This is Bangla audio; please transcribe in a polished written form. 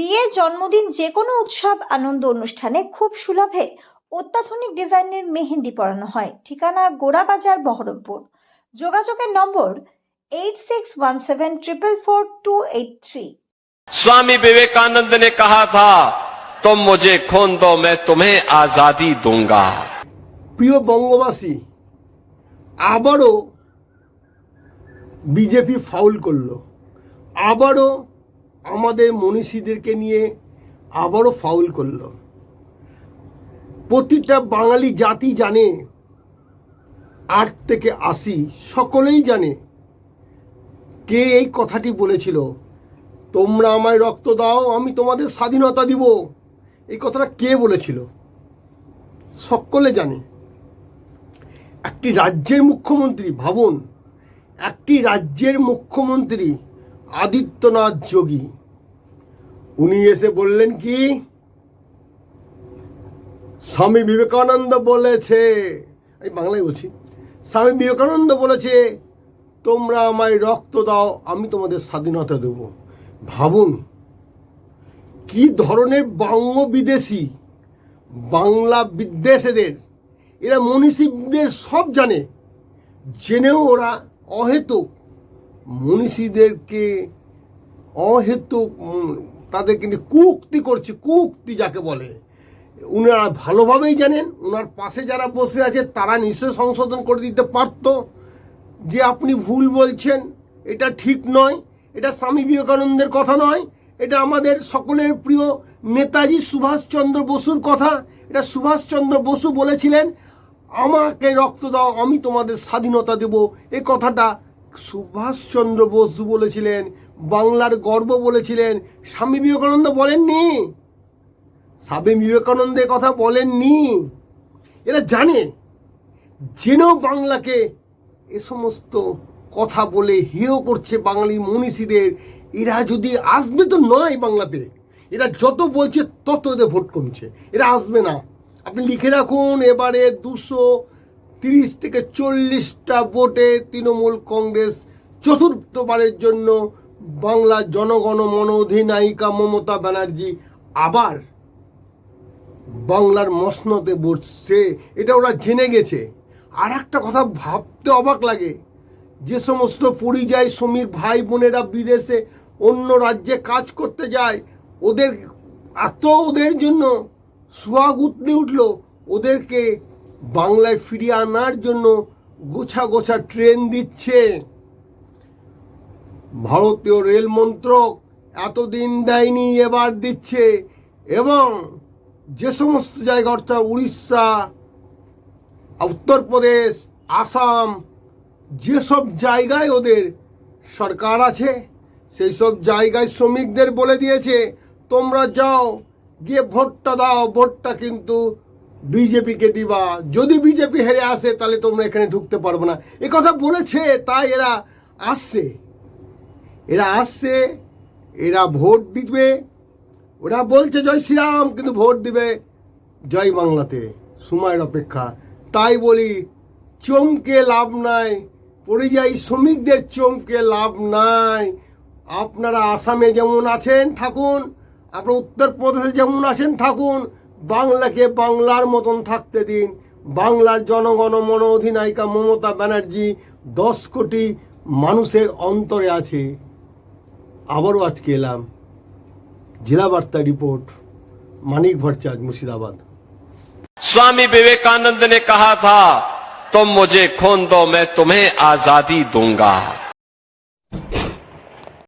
বিয়ে, জন্মদিন, যে কোনো উৎসব আনন্দ অনুষ্ঠানে খুব সুলভে অত্যাধুনিক ডিজাইনের মেহেন্দি পরানো হয়। ঠিকানা গোড়াবাজার, বহরমপুর। যোগাযোগের নম্বর 8617444283। स्वामी विवेकानंद ने कहा था, तुम मुझे खून दो मैं तुम्हें आजादी दूंगा। প্রিয় বঙ্গবাসী, আবারও বিজেপি ফাউল করলো, আবারও আমাদের মনীষীদেরকে নিয়ে আবারও ফাউল করলো। প্রতিটা বাঙালি জাতি জানে, 8 থেকে 80 সকলেই জানে কে এই কথাটি বলেছিল, তোমরা আমায় রক্ত দাও আমি তোমাদের স্বাধীনতা দিব। এই কথাটা কে বলেছিল সকলে জানে। একটি রাজ্যের মুখ্যমন্ত্রী, ভাবুন, একটি রাজ্যের মুখ্যমন্ত্রী আদিত্যনাথ যোগী, উনি এসে বললেন কি, স্বামী বিবেকানন্দ বলেছে, আমি বাংলায় বলছি, স্বামী বিবেকানন্দ বলেছে তোমরা আমায় রক্ত দাও আমি তোমাদের স্বাধীনতা দেব। ভাবুন কি ধরনের বাংলা বিদেশি, বাংলা বিদ্বেষীদের, এরা মনীষীদের সব জানে, জেনেও ওরা অহেতুক মনীষীদেরকে অহেতুক তাদের কিন্তু কুউক্তি করছে। কুউক্তি যাকে বলে উনারা ভালোভাবেই জানেন। ওনার পাশে যারা বসে আছে তারা নিশ্চয় সংশোধন করে দিতে পারত যে আপনি ভুল বলছেন, এটা ঠিক নয়, এটা স্বামী বিবেকানন্দের কথা নয়, এটা আমাদের সকলের প্রিয় নেতাজি সুভাষচন্দ্র বসুর কথা। এটা সুভাষচন্দ্র বসু বলেছিলেন, আমাকে রক্ত দাও আমি তোমাদের স্বাধীনতা দেব। এই কথাটা সুভাষচন্দ্র বসু বলেছিলেন, বাংলার গর্ব বলেছিলেন। স্বামী বিবেকানন্দ বলেননি, স্বামী বিবেকানন্দের কথা বলেননি। এরা জানে, জেনেও বাংলাকে এ সমস্ত কথা বলে হেয় করছে বাঙালি মনীষীদের। এরা যদি আসবে তো নয় বাংলাতে, এরা যত বলছে তত এদের ভোট কমছে, এরা আসবে না। আপনি লিখে রাখুন, এবারে 230 থেকে 40টা ভোটে তৃণমূল কংগ্রেস চতুর্থবারের জন্য বাংলার জনগণ মন অধিনায়িকা মমতা ব্যানার্জি আবার বাংলার মসনদে বসছে। এটা ওরা জেনে গেছে। আর একটা কথা ভাবতে অবাক লাগে, যে সমস্ত পরিযায়ী শ্রমিক ভাই বোনেরা বিদেশে অন্য রাজ্যে কাজ করতে যায়, ওদের জন্য সোহাগ উঠলে উঠলো, ওদেরকে বাংলায় ফিরিয়ে আনার জন্য গোছা গোছা ট্রেন দিচ্ছে ভারতীয় রেল মন্ত্রক। এতদিন দেয়নি, এবার দিচ্ছে। এবং যে সমস্ত জায়গা অর্থাৎ উড়িষ্যা, উত্তরপ্রদেশ, আসাম, যেসব জায়গায় ওদের সরকার আছে সেই সব জায়গায় শ্রমিকদের বলে দিয়েছে, তোমরা যাও গিয়ে ভোটটা দাও, ভোটটা কিন্তু বিজেপিকে দিবা, যদি বিজেপি হেরে আসে তাহলে তোমরা এখানে ঢুকতে পারবে না। এ কথা বলেছে, তাই এরা আসছে, এরা ভোট দিবে। ওরা বলছে জয় শ্রীরাম, কিন্তু ভোট দিবে জয় বাংলাতে। সময়ের অপেক্ষা। তাই বলি, চমকে লাভ নাই, পরিযায়ী শ্রমিকদের চমকে লাভ নাই। আপনারা আসামে যেমন আছেন থাকুন, আপনারা উত্তরপ্রদেশে যেমন আছেন থাকুন, বাংলাকে বাংলার মতন থাকতে দিন। বাংলার জনগণ মন অধিনায়িকা মমতা ব্যানার্জি 10 কোটি মানুষের অন্তরে আছে। আবারও আজকে এলাম, जिला वार्ता रिपोर्ट, मानिक भट्टाचार्य, मुर्शिदाबाद। स्वामी विवेकानंद ने कहा था, तुम मुझे खून दो मैं तुम्हें आजादी दूंगा।